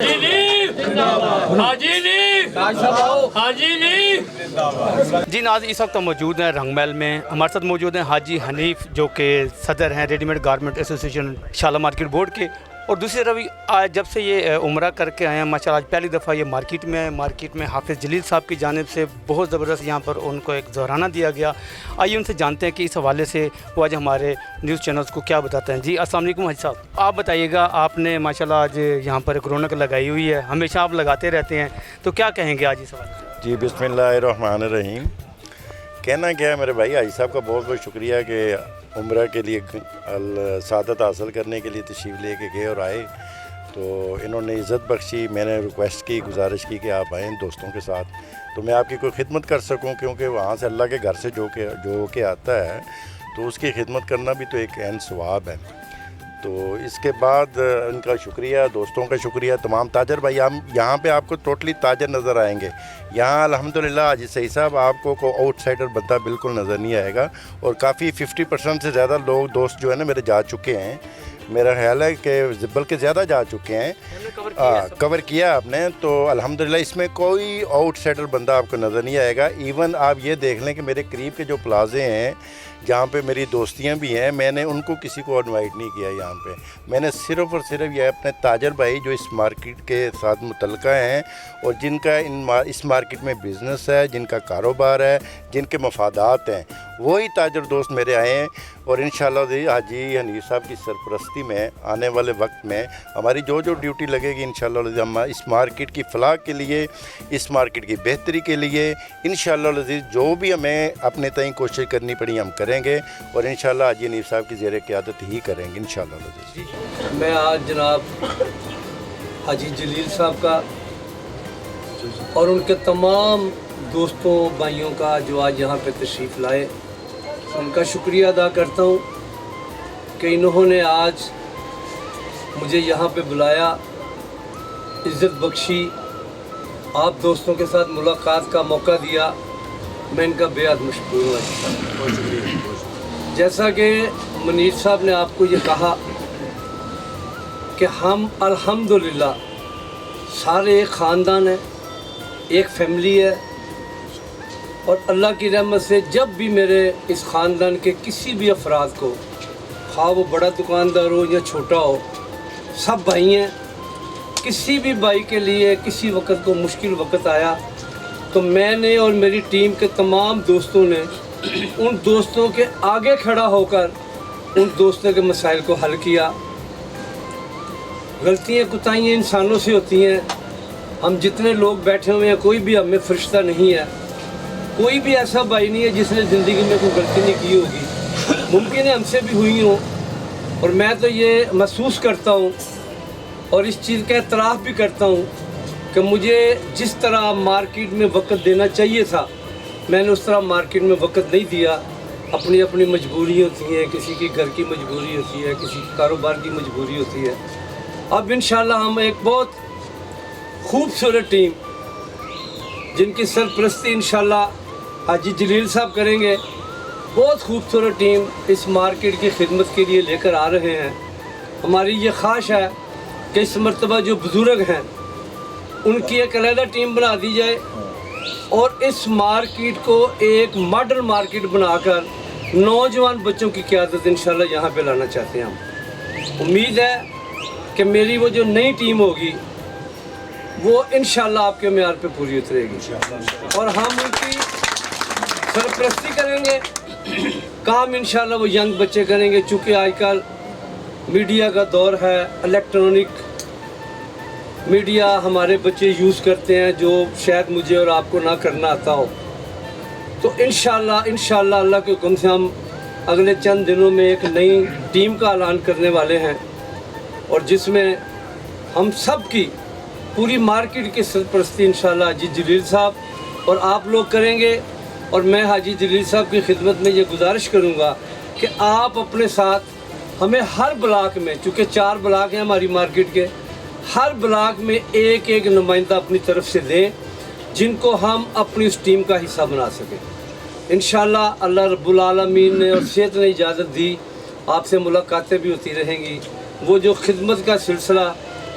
جی ناز اس وقت موجود ہیں رنگ محل میں. ہمارے ساتھ موجود ہیں حاجی حنیف جو کہ صدر ہیں ریڈی میڈ گارمنٹ ایسوسیشن شالہ مارکیٹ بورڈ کے. اور دوسری طرف آج جب سے یہ عمرہ کر کے آئے ہیں ماشاء اللہ آج پہلی دفعہ یہ مارکیٹ میں آئے. مارکیٹ میں حافظ جلیل صاحب کی جانب سے بہت زبردست یہاں پر ان کو ایک زہرانہ دیا گیا. آئیے ان سے جانتے ہیں کہ اس حوالے سے وہ آج ہمارے نیوز چینلز کو کیا بتاتے ہیں. جی السلام علیکم حاجی صاحب, آپ بتائیے گا, آپ نے ماشاء اللہ آج یہاں پر ایک رونق لگائی ہوئی ہے, ہمیشہ آپ لگاتے رہتے ہیں, تو کیا کہیں گے آج اس حوالے سے؟ جی بسم اللہ الرحمن الرحیم. کہنا کیا ہے میرے بھائی حاجی صاحب کا بہت بہت شکریہ کہ عمرہ کے لیے سعادت حاصل کرنے کے لیے تشریف لے کے گئے اور آئے. تو انہوں نے عزت بخشی, میں نے ریکویسٹ کی, گزارش کی کہ آپ آئیں دوستوں کے ساتھ تو میں آپ کی کوئی خدمت کر سکوں, کیونکہ وہاں سے اللہ کے گھر سے جو کے آتا ہے تو اس کی خدمت کرنا بھی تو ایک عین ثواب ہے. تو اس کے بعد ان کا شکریہ, دوستوں کا شکریہ, تمام تاجر بھائی. ہم یہاں پہ آپ کو ٹوٹلی تاجر نظر آئیں گے. یہاں الحمدللہ حاجی صحیح صاحب آپ کو آؤٹ سائڈر بندہ بالکل نظر نہیں آئے گا. اور کافی 50% سے زیادہ لوگ دوست جو ہے نا میرے جا چکے ہیں, میرا خیال ہے کہ بلکہ زیادہ جا چکے ہیں, کور کیا آپ نے. تو الحمدللہ اس میں کوئی آؤٹ سائڈر بندہ آپ کو نظر نہیں آئے گا. ایون آپ یہ دیکھ لیں کہ میرے قریب کے جو پلازے ہیں جہاں پہ میری دوستیاں بھی ہیں, میں نے ان کو کسی کو انوائٹ نہیں کیا یہاں پہ. میں نے صرف اور صرف یہ اپنے تاجر بھائی جو اس مارکیٹ کے ساتھ متعلقہ ہیں اور جن کا اس مارکیٹ میں بزنس ہے, جن کا کاروبار ہے, جن کے مفادات ہیں, وہی تاجر دوست میرے آئے ہیں. اور انشاءاللہ حاجی حنیف صاحب کی سرپرستی میں آنے والے وقت میں ہماری جو ڈیوٹی لگے گی انشاءاللہ ہم اس مارکیٹ کی فلاح کے لیے, اس مارکیٹ کی بہتری کے لیے انشاءاللہ جو بھی ہمیں اپنے تئیں کوشش کرنی پڑی ہم کریں گے. اور انشاءاللہ حاجی حنیف صاحب کی زیر قیادت ہی کریں گے انشاءاللہ. میں آج جناب حاجی جلیل صاحب کا اور ان کے تمام دوستوں بھائیوں کا جو آج یہاں پہ تشریف لائے, ان کا شکریہ ادا کرتا ہوں کہ انہوں نے آج مجھے یہاں پہ بلایا, عزت بخشی, آپ دوستوں کے ساتھ ملاقات کا موقع دیا. میں ان کا بے حد مشکور ہوں. جیسا کہ منیر صاحب نے آپ کو یہ کہا کہ ہم الحمدللہ سارے ایک خاندان ہیں, ایک فیملی ہے. اور اللہ کی رحمت سے جب بھی میرے اس خاندان کے کسی بھی افراد کو, خواہ وہ بڑا دکاندار ہو یا چھوٹا ہو, سب بھائی ہیں. کسی بھی بھائی کے لیے کسی وقت کو مشکل وقت آیا تو میں نے اور میری ٹیم کے تمام دوستوں نے ان دوستوں کے آگے کھڑا ہو کر ان دوستوں کے مسائل کو حل کیا. غلطیاں کوتاہیاں انسانوں سے ہوتی ہیں. ہم جتنے لوگ بیٹھے ہوئے ہیں کوئی بھی ہم میں فرشتہ نہیں ہے, کوئی بھی ایسا بھائی نہیں ہے جس نے زندگی میں کوئی غلطی نہیں کی ہوگی. ممکن ہے ہم سے بھی ہوئی ہوں, اور میں تو یہ محسوس کرتا ہوں اور اس چیز کا اعتراف بھی کرتا ہوں کہ مجھے جس طرح مارکیٹ میں وقت دینا چاہیے تھا میں نے اس طرح مارکیٹ میں وقت نہیں دیا. اپنی اپنی مجبوری ہوتی ہیں, کسی کی گھر کی مجبوری ہوتی ہے, کسی کی کاروبار کی مجبوری ہوتی ہے. اب انشاءاللہ ہم ایک بہت خوبصورت ٹیم جن کی سرپرستی انشاءاللہ حاجی جلیل صاحب کریں گے, بہت خوبصورت ٹیم اس مارکیٹ کی خدمت کے لیے لے کر آ رہے ہیں. ہماری یہ خواہش ہے کہ اس مرتبہ جو بزرگ ہیں ان کی ایک علیحدہ ٹیم بنا دی جائے اور اس مارکیٹ کو ایک ماڈرن مارکیٹ بنا کر نوجوان بچوں کی قیادت انشاءاللہ یہاں پہ لانا چاہتے ہیں ہم. امید ہے کہ میری وہ جو نئی ٹیم ہوگی وہ انشاءاللہ آپ کے معیار پہ پوری اترے گی اور ہم ان کی سرپرستی کریں گے. کام انشاءاللہ وہ ینگ بچے کریں گے, چونکہ آج کل میڈیا کا دور ہے, الیکٹرانک میڈیا ہمارے بچے یوز کرتے ہیں جو شاید مجھے اور آپ کو نہ کرنا آتا ہو. تو انشاءاللہ اللہ کے حکم سے ہم اگلے چند دنوں میں ایک نئی ٹیم کا اعلان کرنے والے ہیں اور جس میں ہم سب کی پوری مارکیٹ کی سرپرستی انشاءاللہ حاجی جلیل صاحب اور آپ لوگ کریں گے. اور میں حاجی جلیل صاحب کی خدمت میں یہ گزارش کروں گا کہ آپ اپنے ساتھ ہمیں ہر بلاک میں, چونکہ 4 بلاک ہیں ہماری مارکیٹ کے, ہر بلاک میں ایک ایک نمائندہ اپنی طرف سے دیں جن کو ہم اپنی اس ٹیم کا حصہ بنا سکیں. انشاءاللہ اللہ رب العالمین نے اور صحت نے اجازت دی, آپ سے ملاقاتیں بھی ہوتی رہیں گی. وہ جو خدمت کا سلسلہ